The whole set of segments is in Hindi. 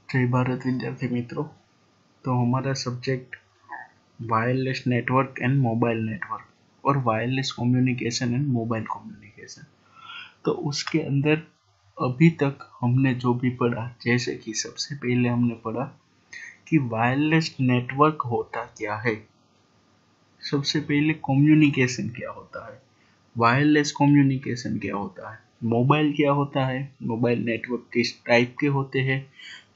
जय भारत विद्यार्थी मित्रों। तो हमारा subject wireless network and mobile network और wireless communication and mobile communication. तो उसके अंदर अभी तक हमने जो भी पढ़ा, जैसे कि सबसे पहले हमने पढ़ा कि वायरलेस नेटवर्क होता क्या है। सबसे पहले कम्युनिकेशन क्या होता है, वायरलेस कम्युनिकेशन क्या होता है, मोबाइल क्या होता है, मोबाइल नेटवर्क किस टाइप के होते हैं,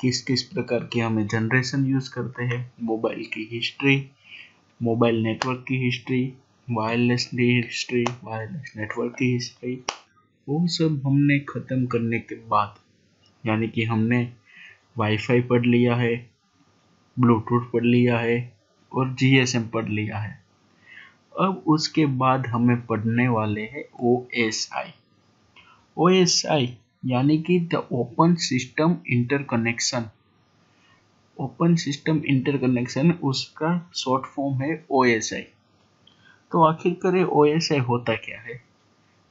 किस किस प्रकार के हमें जनरेशन यूज करते हैं, मोबाइल की हिस्ट्री, मोबाइल नेटवर्क की history, wireless history, wireless network की हिस्ट्री, वो सब हमने खत्म करने के बाद, यानी कि हमने वाईफाई पढ़ लिया है, ब्लूटूथ पढ़ लिया है और जीएसएम पढ़ लिया है। अब उसके बाद हमें पढ़ने वाले हैं ओएसआई। ओएसआई यानी कि the open system interconnection. Open system interconnection उसका शॉर्ट फॉर्म है ओएसआई। तो आखिरकार ओएसआई होता क्या है?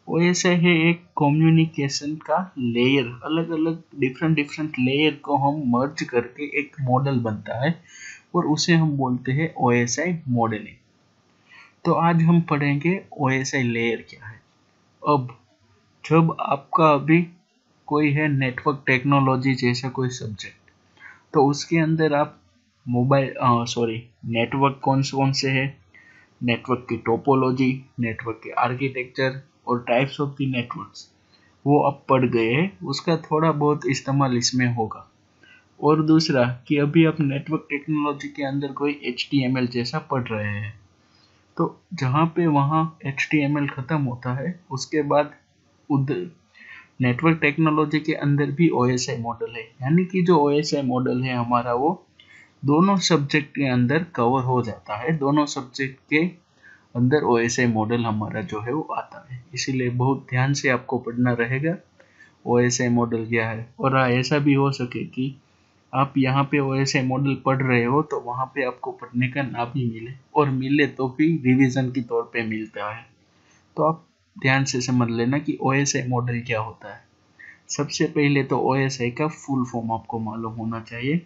ओएसआई है एक कम्युनिकेशन का लेयर, अलग अलग डिफरेंट लेयर को हम मर्ज करके एक मॉडल बनता है और उसे हम बोलते हैं ओएसआई मॉडलिंग। तो आज हम पढ़ेंगे ओएसआई लेयर क्या है। अब जब आपका अभी कोई है नेटवर्क टेक्नोलॉजी जैसा कोई सब्जेक्ट, तो उसके अंदर आप नेटवर्क कौन से है, नेटवर्क की टोपोलॉजी, नेटवर्क के आर्किटेक्चर और टाइप्स ऑफ द नेटवर्क्स, वो आप पढ़ गए हैं, उसका थोड़ा बहुत इस्तेमाल इसमें होगा। और दूसरा कि अभी आप नेटवर्क टेक्नोलॉजी के अंदर कोई HTML जैसा पढ़ रहे हैं, तो जहाँ पे वहाँ HTML खत्म होता है, उसके बाद उधर नेटवर्क टेक्नोलॉजी के अंदर भी ओएसआई मॉडल है, यानी कि जो ओएसआई मॉडल है हमारा वो दोनों सब्जेक्ट के अंदर कवर हो जाता है। दोनों सब्जेक्ट के अंदर ओएसआई मॉडल हमारा जो है वो आता है, इसीलिए बहुत ध्यान से आपको पढ़ना रहेगा ओएसआई मॉडल क्या है। और ऐसा भी हो सके कि आप यहाँ पे ओएसआई मॉडल पढ़ रहे हो तो वहाँ पे आपको पढ़ने का ना भी मिले, और मिले तो भी रिवीजन के तौर पे मिलता है। तो आप ध्यान से समझ लेना कि ओएसआई मॉडल क्या होता है। सबसे पहले तो ओएसआई का फुल फॉर्म आपको मालूम होना चाहिए,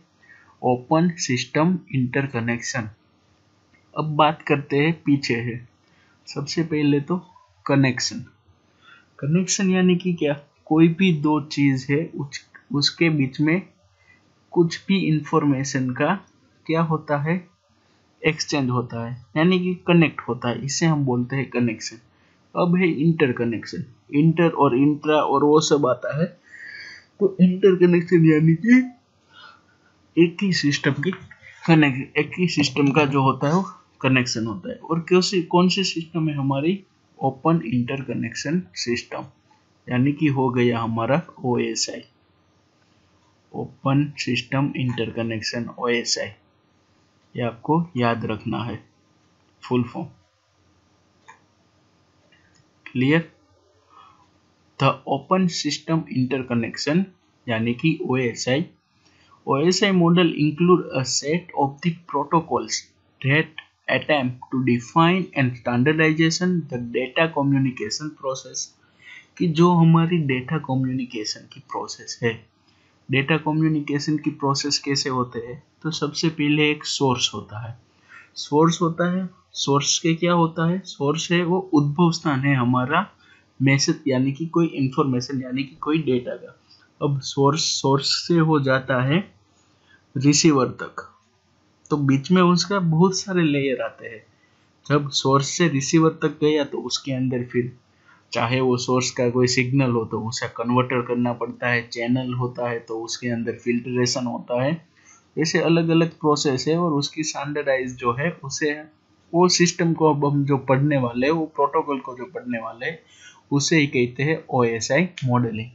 ओपन सिस्टम इंटरकनेक्शन। अब बात करते हैं पीछे है। सबसे पहले तो कनेक्शन। कनेक्शन यानी कि क्या, कोई भी दो चीज है उसके बीच में कुछ भी इंफॉर्मेशन का क्या होता है, एक्सचेंज होता है, यानी कि कनेक्ट होता है, इसे हम बोलते हैं कनेक्शन। अब है इंटरकनेक्शन, इंटर और इंट्रा और वो सब आता है। तो इंटरकनेक्शन यानी कि एक ही सिस्टम का जो होता है वो कनेक्शन होता है। और कौन सी सिस्टम है हमारी, ओपन इंटरकनेक्शन सिस्टम, यानी कि हो गया हमारा OSI, open system interconnection OSI. ये आपको याद रखना है full form. Clear? The open system interconnection यानी कि OSI. OSI model include a set of the protocols that attempt to define and standardization the data communication process। कि जो हमारी डेटा कम्युनिकेशन की प्रोसेस है, डेटा कम्युनिकेशन की प्रोसेस कैसे होते हैं, तो सबसे पहले एक सोर्स होता है। सोर्स के क्या होता है, सोर्स है वो उद्भव स्थान है हमारा मैसेज, यानी कि कोई इंफॉर्मेशन, यानी कि कोई डेटा का। अब सोर्स से हो जाता है रिसीवर तक, तो बीच में उसका बहुत सारे लेयर आते हैं। जब सोर्स से रिसीवर तक गया तो उसके अंदर फिर चाहे वो सोर्स का कोई सिग्नल हो तो उसे कन्वर्टर करना पड़ता है, चैनल होता है तो उसके अंदर फिल्ट्रेशन होता है। ऐसे अलग अलग प्रोसेस है, और उसकी स्टैंडर्डाइज जो है उसे, वो सिस्टम को अब हम जो पढ़ने वाले, वो प्रोटोकॉल को जो पढ़ने वाले, उसे ही कहते हैं ओएसआई मॉडलिंग।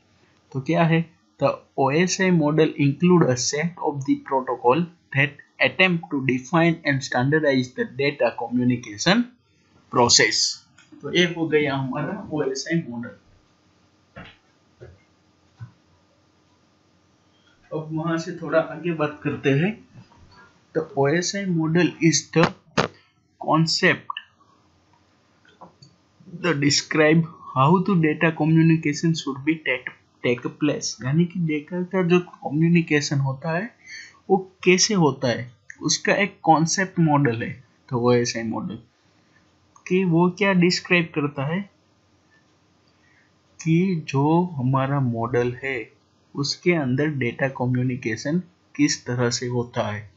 तो क्या है, the OSI model include a set of the protocol that attempt to define and standardize the data communication process। तो ये हो गया हमारा OSI मॉडल। अब वहां से थोड़ा आगे बात करते हैं। तो OSI model is the concept that describe how the data communication should be take place, यानी कि डेटा का जो कम्युनिकेशन होता है वो कैसे होता है, उसका एक कॉन्सेप्ट मॉडल है। तो OSI मॉडल कि वो क्या डिस्क्राइब करता है कि जो हमारा मॉडल है उसके अंदर डेटा कम्युनिकेशन किस तरह से होता है,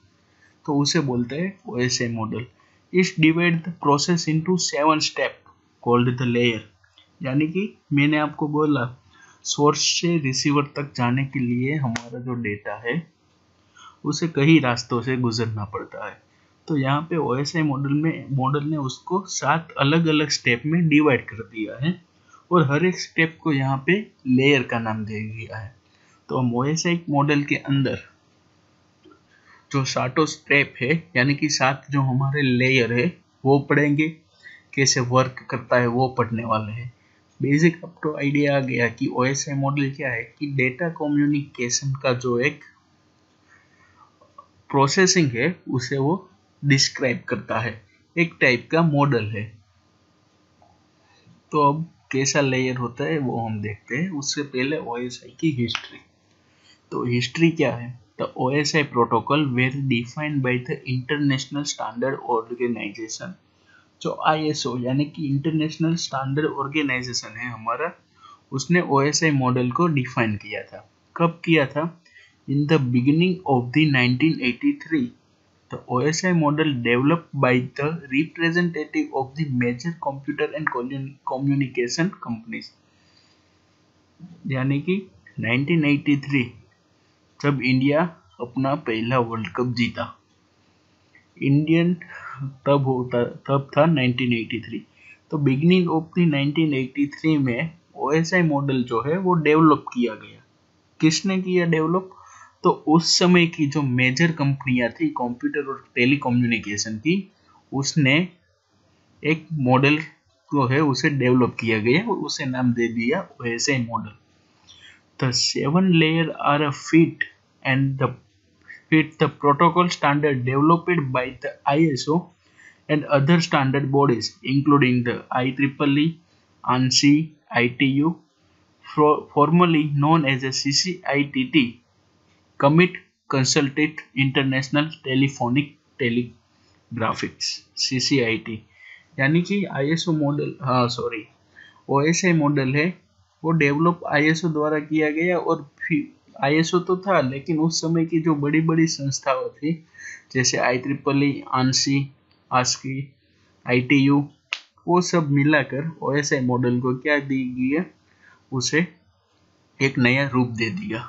तो उसे बोलते हैं OSI मॉडल। इस divide the process into 7 step called the layer, यानी कि मैंने आपको बोला सोर्स से रिसीवर तक जाने के लिए हमारा जो डेटा है उसे कई रास्तों से गुजरना पड़ता है। तो यहाँ पे OSI मॉडल ने उसको 7 अलग अलग स्टेप में डिवाइड कर दिया है और हर एक स्टेप को यहाँ पे लेयर का नाम दे दिया है। तो हम OSI मॉडल के अंदर जो 7 स्टेप है, यानी कि 7 जो हमारे लेयर है वो पढ़ेंगे, कैसे वर्क करता है वो पढ़ने वाले हैं। बेसिक आपको आइडिया आ गया कि OSI मॉडल क्या है, कि डेटा कम्युनिकेशन का जो एक प्रोसेसिंग है उसे वो डिस्क्राइब करता है, एक टाइप का मॉडल है। तो अब कैसा लेयर होता है वो हम देखते हैं। उससे पहले OSI की हिस्ट्री। तो हिस्ट्री क्या है? The OSI protocol were defined by the international standard organization. जो ISO यानी कि इंटरनेशनल स्टैंडर्ड ऑर्गेनाइजेशन है हमारा, उसने OSI मॉडल को डिफाइन किया था। कब किया था? In the beginning of the 1983, the OSI model developed by the representative of the major computer and communication companies। यानी कि 1983 जब इंडिया अपना पहला वर्ल्ड कप जीता, इंडियन तब था 1983। तो बिगिनिंग ऑफ द 1983 में OSI मॉडल जो है वो डेवलप किया गया। किसने किया डेवलप? तो उस समय की जो मेजर कंपनियां थी कंप्यूटर और टेलीकम्युनिकेशन की, उसने एक मॉडल जो है उसे डेवलप किया गया और उसे नाम दे दिया OSI model. The 7 layer are a fit the protocol standard developed by the ISO and other standard bodies including the IEEE, ANSI, ITU, formerly known as a CCITT, Commit Consulted International Telephonic Telegraphics, CCIT। यानी कि ISO मॉडल, OSI मॉडल है वो डेवलप ISO द्वारा किया गया। और फिर ISO तो था, लेकिन उस समय की जो बड़ी बड़ी संस्थाएं थी जैसे IEEE, ANSI, ASCII, ITU, वो सब मिलाकर OSI मॉडल को क्या दी गई, उसे एक नया रूप दे दिया।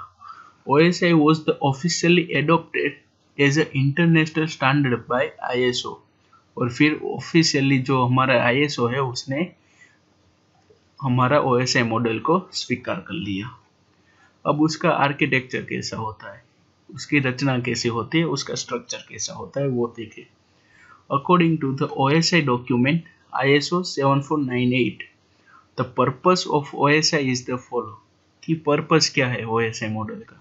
OSI was the officially adopted as an international standard by ISO। और फिर ऑफिशियली जो हमारा ISO है उसने हमारा OSI मॉडल को स्वीकार कर लिया। अब उसका आर्किटेक्चर कैसा होता है, उसकी रचना कैसे होती है, उसका स्ट्रक्चर कैसा होता है वो देखें। According to the OSI document ISO 7498, the purpose of OSI is the follow। कि पर्पस क्या है OSI मॉडल का?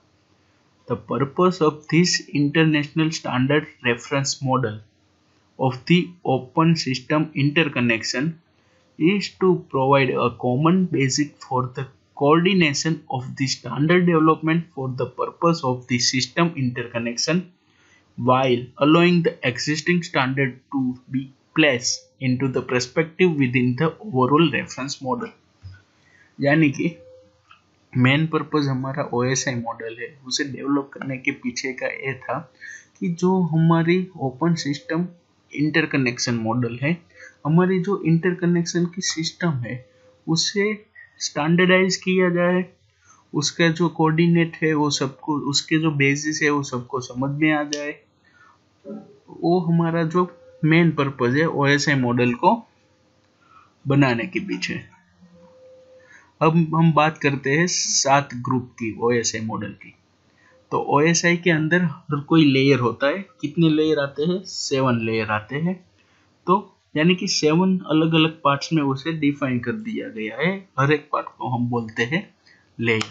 The purpose of this international standard reference model of the open system interconnection is to provide a common basic for the coordination of the standard development for the purpose of the system interconnection, while allowing the existing standard to be placed into the perspective within the overall reference model। यानी कि मेन पर्पस हमारा OSI मॉडल है उसे डेवलप करने के पीछे का ये था कि जो हमारी ओपन सिस्टम इंटरकनेक्शन मॉडल है, हमारी जो इंटरकनेक्शन की सिस्टम है उसे स्टैंडर्डाइज किया जाए, उसका जो कोऑर्डिनेट है वो सबको, उसके जो बेसिस है वो सबको समझ में आ जाए। वो हमारा जो मेन पर्पस है OSI मॉडल को बनाने के पीछे। अब हम बात करते हैं 7 ग्रुप की OSI मॉडल की। तो OSI के अंदर हर कोई लेयर होता है। कितने लेयर आते हैं? 7 लेयर आते हैं। तो यानी कि 7 अलग अलग पार्ट्स में उसे डिफाइन कर दिया गया है। हर एक पार्ट को हम बोलते हैं लेयर।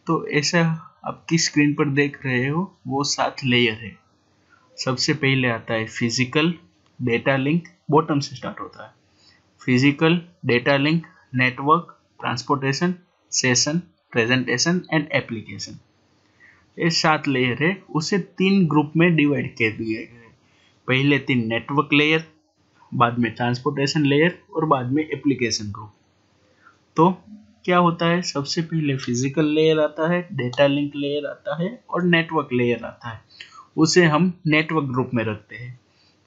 तो ऐसा आपकी स्क्रीन पर देख रहे हो वो 7 लेयर है। सबसे पहले आता है फिजिकल डेटा लिंक, बॉटम से स्टार्ट होता है। Physical data link, network, transportation, session, presentation and application. ये 7 लेयर है, उसे 3 ग्रुप में डिवाइड कर दिए गए। पहले 3 नेटवर्क लेयर, बाद में ट्रांसपोर्टेशन लेयर और बाद में एप्लीकेशन ग्रुप। तो क्या होता है, सबसे पहले फिजिकल लेयर आता है, डेटा लिंक लेयर आता है और नेटवर्क लेयर आता है, उसे हम नेटवर्क ग्रुप में रखते हैं।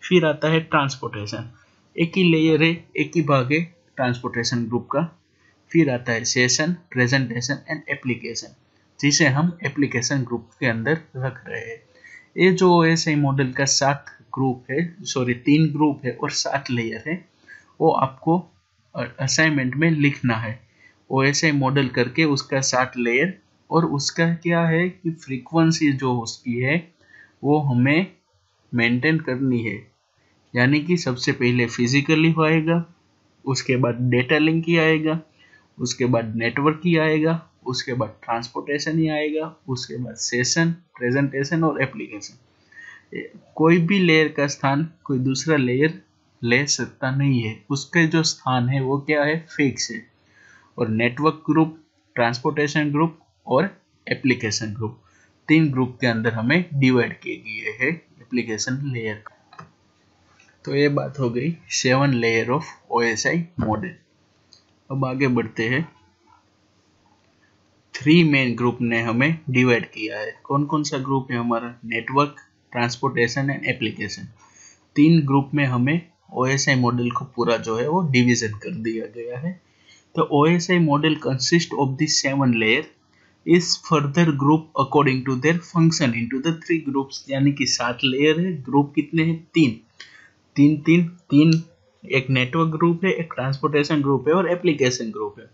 फिर आता है ट्रांसपोर्टेशन, एक ही लेयर है, एक ही भाग है ट्रांसपोर्टेशन ग्रुप का। फिर आता है सेशन, प्रेजेंटेशन एंड एप्लीकेशन, जिसे हम एप्लीकेशन ग्रुप के अंदर रख रहे हैं। ये जो OSI मॉडल का 7 ग्रुप है, 3 ग्रुप है और 7 लेयर है, वो आपको असाइनमेंट में लिखना है। OSI मॉडल करके उसका 7 लेयर, और उसका क्या है कि फ्रीक्वेंसी जो उसकी है वो हमें मेंटेन करनी है। यानी कि सबसे पहले फिजिकली आएगा, उसके बाद डेटा लिंक ही आएगा, उसके बाद नेटवर्क ही आएगा, उसके बाद ट्रांसपोर्टेशन ही आएगा, उसके बाद सेशन, प्रेजेंटेशन और एप्लीकेशन। कोई भी लेयर का स्थान कोई दूसरा लेयर ले सकता नहीं है, उसके जो स्थान है वो क्या है, फिक्स है। और नेटवर्क ग्रुप, ट्रांसपोर्टेशन ग्रुप और एप्लीकेशन ग्रुप, 3 ग्रुप के अंदर हमें डिवाइड किए गए हैं एप्लीकेशन लेयर। तो ये बात हो गई 7 लेयर ऑफ OSI मॉडल। अब आगे बढ़ते हैं। 3 मेन ग्रुप ने हमें डिवाइड किया है। कौन कौन सा ग्रुप है हमारा, network, transportation and application. 3 group में हमें OSI मॉडल को पूरा जो है वो डिवीजन कर दिया गया है। तो OSI model consist of the 7 layer is further group according to their function into the 3 groups. यानी कि 7 लेयर है, ग्रुप कितने हैं, 3। एक नेटवर्क ग्रुप है, एक ट्रांसपोर्टेशन ग्रुप है और एप्लीकेशन ग्रुप है।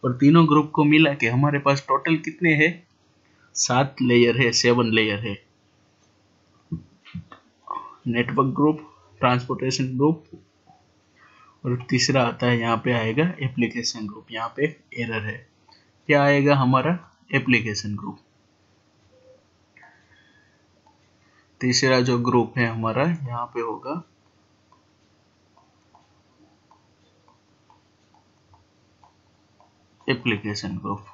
और तीनों ग्रुप को मिला के हमारे पास टोटल कितने हैं, 7 लेयर है, 7 लेयर है। नेटवर्क ग्रुप, ट्रांसपोर्टेशन ग्रुप और तीसरा आता है, यहाँ पे आएगा एप्लीकेशन ग्रुप। यहाँ पे एरर है, क्या आएगा हमारा, एप्लीकेशन ग्रुप। तीसरा जो ग्रुप है हमारा यहाँ पे होगा एप्लीकेशन ग्रुप।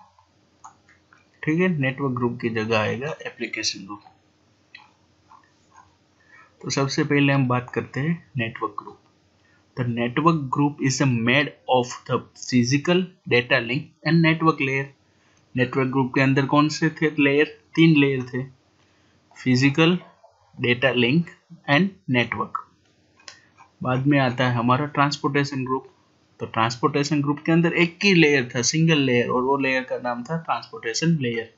ठीक है, नेटवर्क ग्रुप की जगह आएगा एप्लीकेशन ग्रुप। तो सबसे पहले हम बात करते हैं network group. The network group is made of the physical, data link and network layer. Network group के अंदर कौन से थे लेयर, 3 लेयर थे, physical, data link and network. बाद में आता है हमारा ट्रांसपोर्टेशन ग्रुप। तो ट्रांसपोर्टेशन ग्रुप के अंदर एक ही लेयर था, सिंगल लेयर, और वो लेयर का नाम था ट्रांसपोर्टेशन लेयर।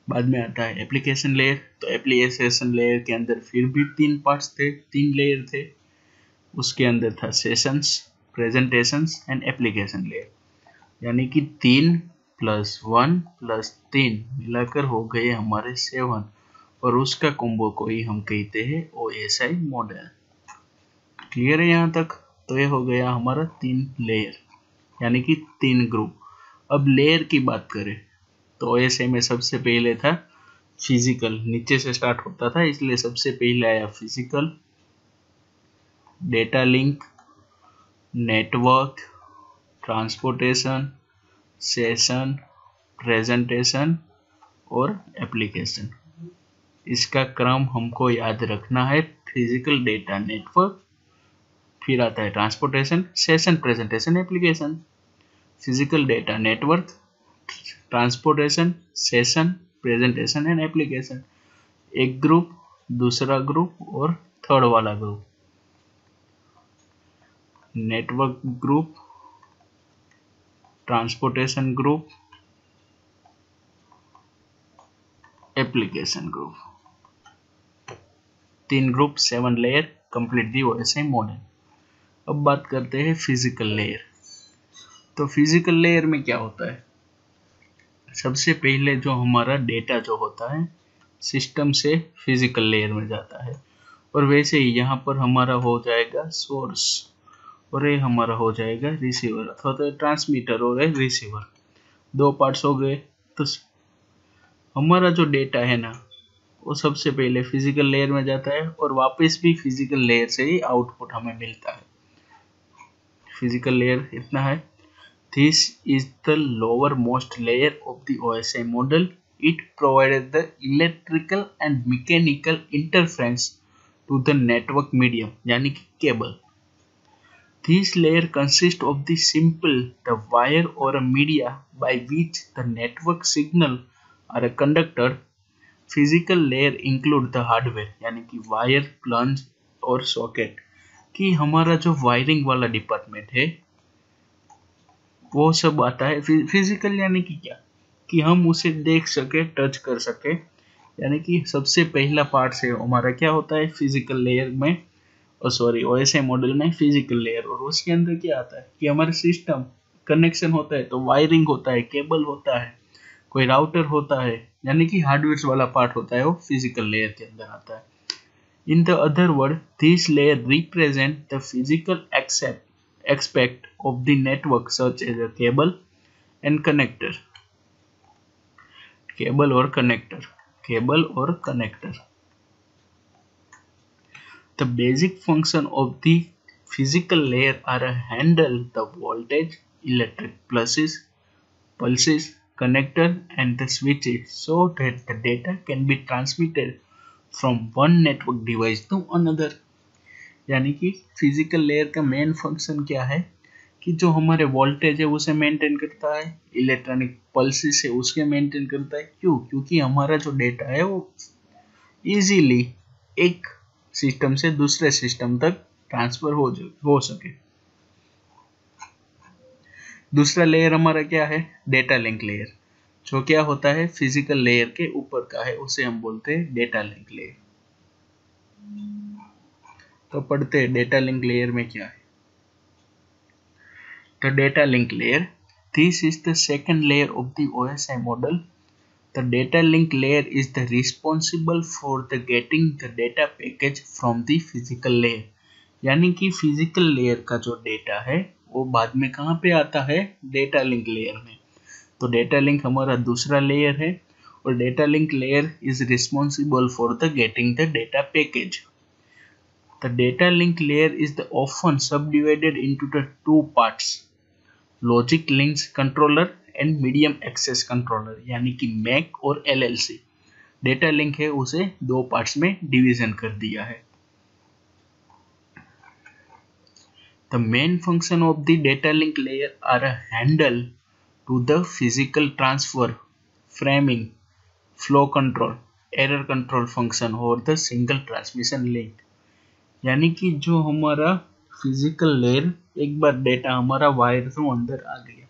बाद में आता है एप्लीकेशन लेयर। तो एप्लीकेशन लेयर के अंदर फिर भी 3 पार्ट्स थे, 3 लेयर थे। उसके अंदर था sessions, presentations and application layer. यानी कि 3 + 1 + 3 मिलाकर हो गए हमारे 7, और उसका कॉम्बो को ही हम कहते हैं OSI मॉडल। क्लियर है यहाँ तक। तो ये हो गया हमारा 3 लेयर, यानी कि 3 ग्रुप। अब लेयर की बात करें तो OSI में सबसे पहले था फिजिकल, नीचे से स्टार्ट होता था, इसलिए सबसे पहले आया physical, data link, network, transportation, session, presentation और एप्लीकेशन। इसका क्रम हमको याद रखना है, फिजिकल, डेटा, नेटवर्क, फिर आता है transportation, session, presentation, application. Physical, data, network, transportation, session, presentation and application. एक ग्रुप, दूसरा ग्रुप और थर्ड वाला group. Network group, transportation group, application group. 3 group, 7 layer, complete the OSI model. अब बात करते हैं फिजिकल लेयर। तो फिजिकल लेयर में क्या होता है, सबसे पहले जो हमारा डेटा जो होता है सिस्टम से फिजिकल लेयर में जाता है, और वैसे ही यहाँ पर हमारा हो जाएगा सोर्स, और ये हमारा हो जाएगा रिसीवर, अथवा तो ट्रांसमीटर और रिसीवर। 2 पार्ट्स हो गए। तो हमारा जो डेटा है ना, वो सबसे पहले फिजिकल लेयर में जाता है और वापस भी फिजिकल लेयर से ही आउटपुट हमें मिलता है। फिजिकल लेयर इतना है। This is the lowermost layer of the OSI model. It provided the electrical and mechanical interference to the network medium, यानी कि cable. This layer consists of the wire or a media by which the network signal or a conductor. Physical layer include the hardware, यानी कि वायर, प्लंज और सॉकेट. कि हमारा जो वायरिंग वाला डिपार्टमेंट है वो सब आता है. फिजिकल यानी कि क्या, कि हम उसे देख सके, टच कर सके. यानी कि सबसे पहला पार्ट से हमारा क्या होता है फिजिकल लेयर में, ओएसआई मॉडल में फिजिकल लेयर. और उसके अंदर क्या आता है कि हमारे सिस्टम कनेक्शन होता है, तो वायरिंग होता है, केबल होता है, कोई राउटर होता है, यानी कि हार्डवेयर वाला पार्ट होता है, वो फिजिकल लेयर के अंदर आता है. In the other word, this layer represent the physical aspect of the network such as a cable and connector. Cable or connector. The basic function of the physical layer are a handle the voltage, electric pulses, connector and the switches so that the data can be transmitted from one network device to another. यानी कि फिजिकल लेयर का मेन फंक्शन क्या है कि जो हमारे वोल्टेज है उसे मेंटेन करता है, इलेक्ट्रॉनिक पल्सेस है उसके मेंटेन करता है. क्यों? क्योंकि हमारा जो डेटा है वो इजीली एक सिस्टम से दूसरे सिस्टम तक ट्रांसफर हो सके. दूसरा लेयर हमारा क्या है, डेटा लिंक लेयर, जो क्या होता है फिजिकल लेयर के ऊपर का है, उसे हम बोलते हैं डेटा लिंक लेयर. तो पढ़ते हैं डेटा लिंक लेयर में क्या है. The data link layer, this is the second layer of the OSI model. The data link layer is the responsible for the getting the data package from the physical layer. यानी कि फिजिकल लेयर का जो डेटा है वो बाद में कहाँ पे आता है, डेटा लिंक लेयर में. तो डेटा लिंक हमारा दूसरा लेयर है और data link layer is responsible for the getting the data package. The data link layer is the often subdivided into the two parts, logic links controller and medium access controller, यानी कि मैक और LLC. डेटा लिंक है उसे दो पार्ट्स में डिवीजन कर दिया है. The main function of the data link layer are a handle to the physical transfer, framing, flow control, error control function और the single transmission link. यानी कि जो हमारा फिजिकल लेयर, एक बार डेटा हमारा वायर से अंदर आ गया,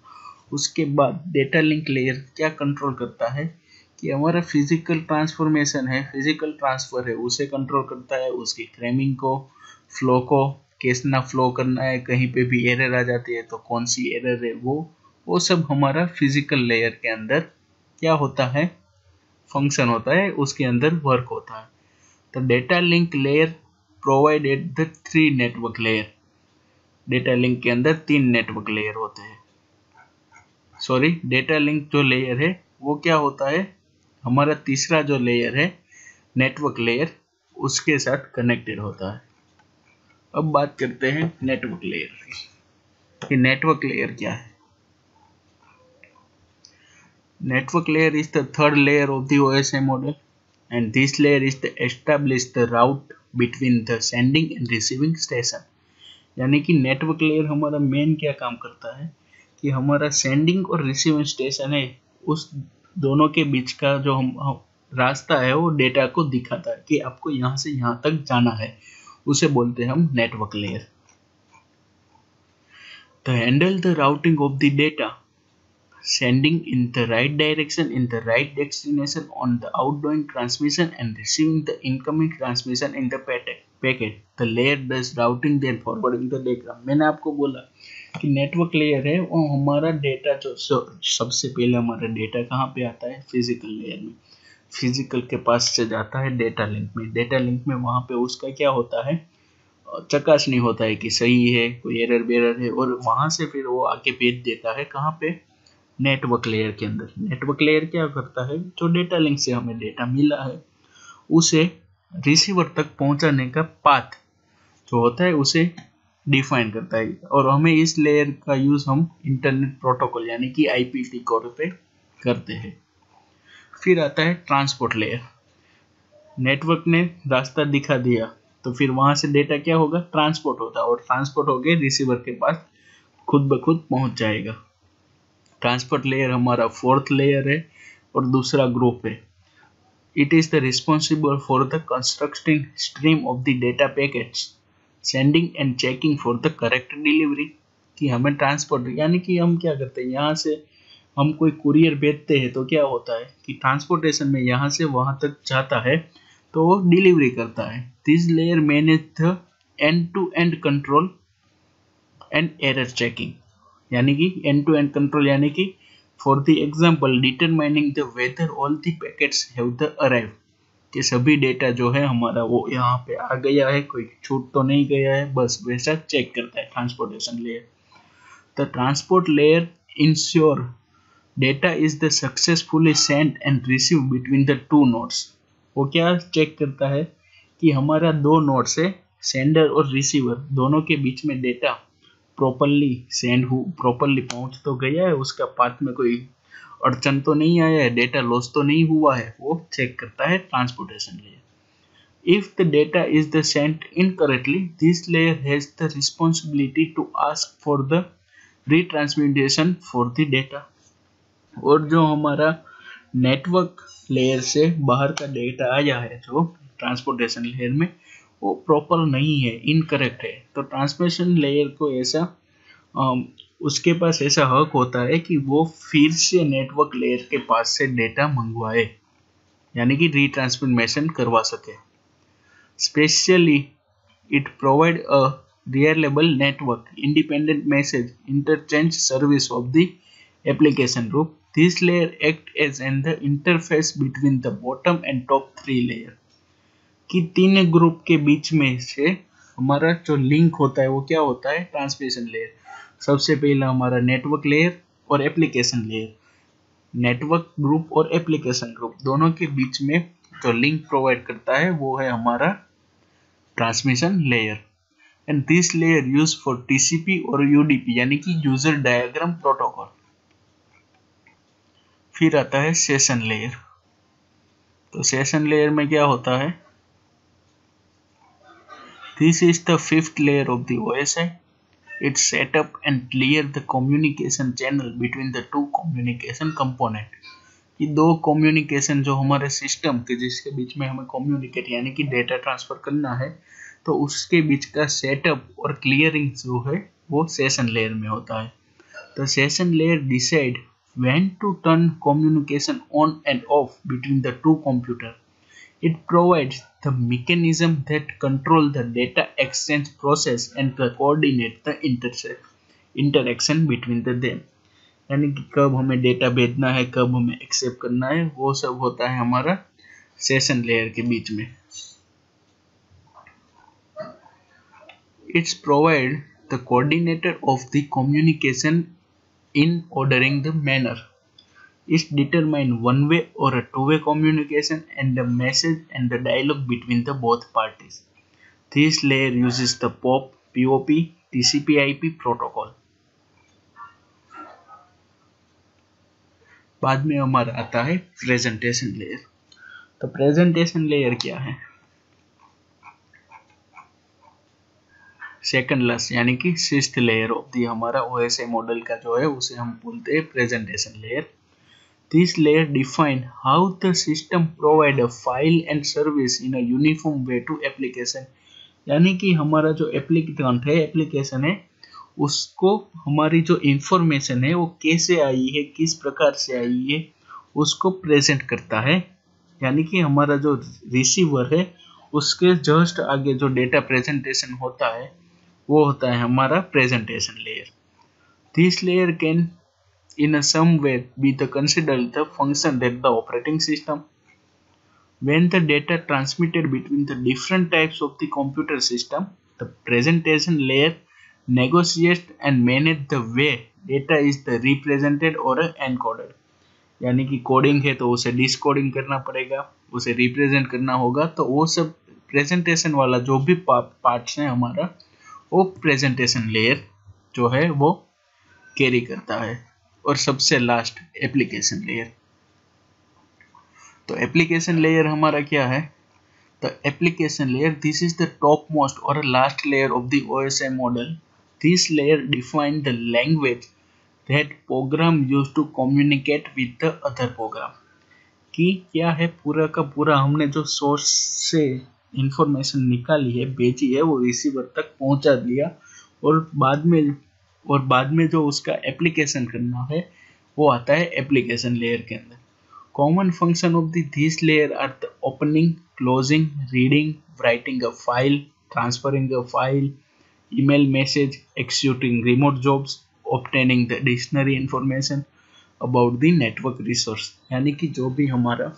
उसके बाद डेटा लिंक लेयर क्या कंट्रोल करता है कि हमारा फिजिकल ट्रांसफॉर्मेशन है, फिजिकल ट्रांसफर है, उसे कंट्रोल करता है, उसकी फ्रेमिंग को, फ्लो को कितना फ्लो करना है, कहीं पे भी एरर आ जाती है तो कौन सी एरर है, वो सब हमारा फिजिकल लेयर के अंदर क्या होता है, फंक्शन होता है, उसके अंदर वर्क होता है. तो data link layer provided the 3 network layer. Data link के अंदर 3 नेटवर्क लेयर होते हैं. डेटा लिंक जो लेयर है वो क्या होता है, हमारा तीसरा जो लेयर है नेटवर्क लेयर, उसके साथ कनेक्टेड होता है. अब बात करते हैं नेटवर्क लेयर की. कि नेटवर्क लेयर क्या है. Network layer is the third layer of the OSI model and this layer is the establish the route between the sending end receiving station. यानी कि नेटवर्क लेयर हमारा मेन क्या काम करता है कि हमारा सेंडिंग और रिसीविंग स्टेशन है, उस दोनों के बीच का जो हम रास्ता है वो डेटा को दिखाता है कि आपको यहाँ से यहाँ तक जाना है, उसे बोलते हैं हम network layer. To handle the routing of the data, sending in the right direction in the right destination on the outgoing transmission and receiving the incoming transmission in the packet, the layer does routing then forwarding the data. मैंने आपको बोला कि नेटवर्क लेयर है वो हमारा डेटा जो सबसे पहले हमारा डेटा कहाँ पे आता है, फिजिकल लेयर में. फिजिकल के पास से जाता है डेटा लिंक में. डेटा लिंक में वहाँ पे उसका क्या होता है, चकासनी होता है कि सही है, कोई एरर बेरर है, और वहां से फिर वो आके भेज देता है कहाँ पे, नेटवर्क लेयर के अंदर. नेटवर्क लेयर क्या करता है, जो डेटा लिंक से हमें डेटा मिला है उसे रिसीवर तक पहुंचाने का पाथ जो होता है उसे डिफाइन करता है, और हमें इस लेयर का यूज हम इंटरनेट प्रोटोकॉल यानी कि आईपीटी कोड पे करते हैं। फिर आता है ट्रांसपोर्ट लेयर। नेटवर्क ने रास्ता दिखा दिया तो फिर वहां से डेटा क्या होगा, ट्रांसपोर्ट होता है, और ट्रांसपोर्ट होके रिसीवर के पास खुद ब खुद पहुंच जाएगा। ट्रांसपोर्ट लेयर हमारा फोर्थ लेयर है और दूसरा ग्रुप है। It is the responsible for the constructing stream of the data packets, sending and checking for the correct delivery। कि हमें ट्रांसपोर्ट यानी कि हम क्या करते हैं, यहाँ से हम कोई कुरियर भेजते हैं तो क्या होता है कि ट्रांसपोर्टेशन में यहाँ से वहाँ तक जाता है तो वो डिलीवरी करता है। This layer manage the end to end control and error checking, यानी कि एंड टू एंड कंट्रोल यानी कि For the example, determining the whether all the packets have the arrived, कि सभी डेटा जो है हमारा वो यहाँ पे आ गया है, कोई छूट तो नहीं गया है, बस वैसा चेक करता है transportation layer. The transport layer ensure data is the successfully sent and received between the two nodes। वो क्या चेक करता है कि हमारा दो नोड से सेंडर और रिसीवर दोनों के बीच में डेटा प्रॉपरली पहुंच तो गया है, उसका पाथ में कोई अड़चन तो नहीं आया है, डेटा लॉस तो नहीं हुआ है, वो चेक करता है transportation layer. If the data is the sent incorrectly, this layer has the responsibility to ask for the retransmission for the data. और जो हमारा नेटवर्क लेयर से बाहर का डेटा आया है जो ट्रांसपोर्टेशन लेयर में, वो प्रॉपर नहीं है, इनकरेक्ट है, तो ट्रांसमिशन लेयर को ऐसा उसके पास ऐसा हक होता है कि वो फिर से नेटवर्क लेयर के पास से डेटा मंगवाए, यानी कि रीट्रांसमिशन करवा सके। Specially it provide a reliable network independent message interchange service of the application group. This layer act as an the interface between the bottom and top 3 layer. कि 3 ग्रुप के बीच में से हमारा जो लिंक होता है वो क्या होता है, ट्रांसमिशन लेयर। सबसे पहला हमारा नेटवर्क लेयर और एप्लीकेशन लेयर। नेटवर्क ग्रुप और एप्लीकेशन ग्रुप दोनों के बीच में जो लिंक प्रोवाइड करता है वो है हमारा transmission layer. And this layer use for TCP और यूडीपी यानी कि यूजर डायग्राम प्रोटोकॉल। फिर आता है सेशन लेयर। तो सेशन लेयर में क्या होता है, this is the 5th layer of the OSI. It set up and clear the communication channel between the two communication component। कि दो कम्युनिकेशन जो हमारे सिस्टम के जिसके बीच में हमें कम्युनिकेट यानी कि डेटा ट्रांसफर करना है, तो उसके बीच का सेटअप और क्लियरिंग जो है वो सेशन लेयर में होता है। तो session layer decide when to turn communication on and off between the two computers। It provides the mechanism that control the data exchange process and coordinate the interaction between them। यानी कि कब हमें डेटा भेजना है, कब हमें एक्सेप्ट करना है, वो सब होता है हमारा सेशन लेयर के बीच में। It's provide the coordinator of the communication in ordering the manner। It determine one-way or a two-way communication and the message and the dialogue between the both parties। This layer uses the POP, TCP/IP protocol। बाद में हमारा आता है प्रेजेंटेशन लेयर। तो प्रेजेंटेशन लेयर क्या है, सेकंड लास्ट यानी कि 6th लेयर ऑफ दी हमारा OSI मॉडल का जो है उसे हम बोलते हैं presentation layer. This layer define how the system provide a file and service in a uniform way to application। यानी कि हमारा जो एप्लीकेशन है उसको हमारी जो इंफॉर्मेशन है वो कैसे आई है, किस प्रकार से आई है, उसको प्रेजेंट करता है। यानी कि हमारा जो रिसीवर है उसके जस्ट आगे जो डेटा प्रेजेंटेशन होता है वो होता है हमारा presentation layer. This layer can in some way be the considered the function that the operating system। When the data transmitted between the different types of the computer system, the presentation layer negotiates and manage the way data is the represented or encoded। यानी कि कोडिंग है तो उसे डिस्कोडिंग करना पड़ेगा, उसे रिप्रेजेंट करना होगा, तो वो सब प्रेजेंटेशन वाला जो भी पार्ट्स है हमारा वो प्रेजेंटेशन लेयर जो है वो कैरी करता है। और सबसे लास्ट एप्लीकेशन लेयर। तो एप्लीकेशन लेयर हमारा क्या है? The application layer, this is the topmost or last layer of the OSI model. This layer defines the language that program used to communicate with the other program. कि क्या है, पूरा का पूरा हमने जो सोर्स से इंफॉर्मेशन निकाली है, भेजी है, वो रिसीवर तक पहुंचा दिया, और बाद में जो उसका एप्लीकेशन करना है वो आता है एप्लीकेशन लेयर के अंदर। Common function of this layer are the opening, closing, reading, writing a file, transferring a file, email message, executing remote jobs, obtaining the dictionary information about the network resource। यानी कि जो भी हमारा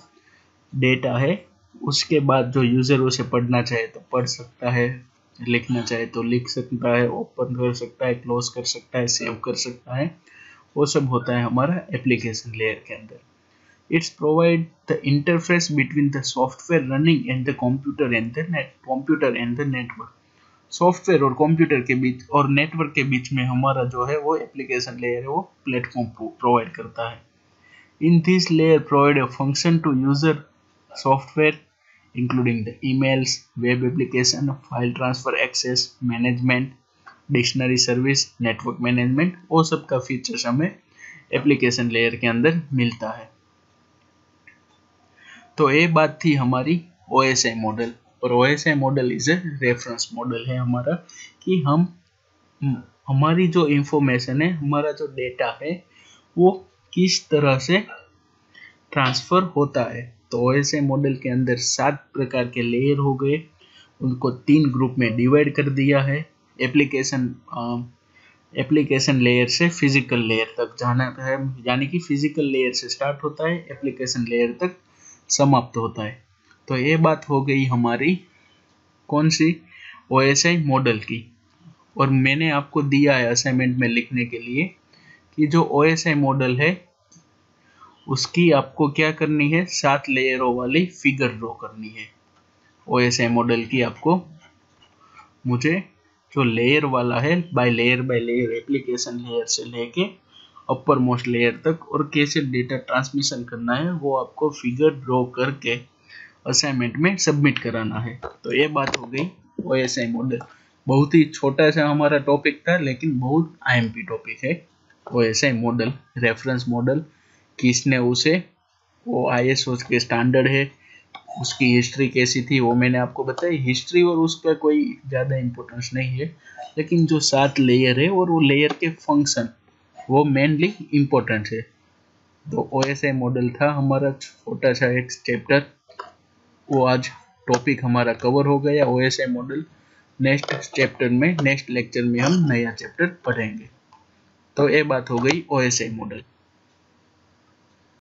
डेटा है उसके बाद जो यूजर उसे पढ़ना चाहे तो पढ़ सकता है, लिखना चाहे तो लिख सकता है, ओपन कर सकता है, क्लोज कर सकता है, सेव कर सकता है, वो सब होता है हमारा एप्लीकेशन लेयर के अंदर। It's provide the interface between the software running and the computer and the network। Software और कंप्यूटर के बीच और नेटवर्क के बीच में हमारा जो है वो एप्लीकेशन लेयर है, वो प्लेटफॉर्म प्रोवाइड करता है। In this layer provide a function to user software including the emails, web application, file transfer access, management, dictionary service, network management, वो सब का फीचर्स हमें एप्लीकेशन लेयर के अंदर मिलता है। तो ये बात थी हमारी OSI मॉडल। और OSI model is a reference model है हमारा, कि हमारी जो इंफॉर्मेशन है, हमारा जो डेटा है, वो किस तरह से ट्रांसफर होता है। तो OSI मॉडल के अंदर 7 प्रकार के लेयर हो गए, उनको 3 ग्रुप में डिवाइड कर दिया है। एप्लीकेशन लेयर से फिजिकल लेयर तक जाना है, यानी कि फिजिकल लेयर से स्टार्ट होता है, एप्लीकेशन लेयर तक समाप्त होता है। तो ये बात हो गई हमारी कौन सी? OSI मॉडल की। और मैंने आपको दिया है असाइनमेंट में लिखने के लिए कि जो OSI मॉडल है उसकी आपको क्या करनी है, 7 लेयरों वाली फिगर ड्रॉ करनी है। OSI मॉडल की आपको मुझे जो लेयर वाला है, बाय लेयर एप्लीकेशन लेयर से लेके अपर मोस्ट लेयर तक और कैसे डेटा ट्रांसमिशन करना है, वो आपको फिगर ड्रॉ करके असाइनमेंट में सबमिट कराना है। तो ये बात हो गई OSI मॉडल। बहुत ही छोटा सा हमारा टॉपिक था, लेकिन बहुत IMP टॉपिक है OSI मॉडल। रेफरेंस मॉडल किसने उसे, वो ISO के स्टैंडर्ड है, उसकी हिस्ट्री कैसी थी वो मैंने आपको बताई। हिस्ट्री और उसका कोई ज़्यादा इम्पोर्टेंस नहीं है, लेकिन जो 7 लेयर है और वो लेयर के फंक्शन वो मेनली इम्पोर्टेंट है। तो OSI मॉडल था हमारा छोटा सा एक चैप्टर, वो आज टॉपिक हमारा कवर हो गया OSI मॉडल। नेक्स्ट चैप्टर में, नेक्स्ट लेक्चर में हम नया चैप्टर पढ़ेंगे। तो ये बात हो गई OSI मॉडल।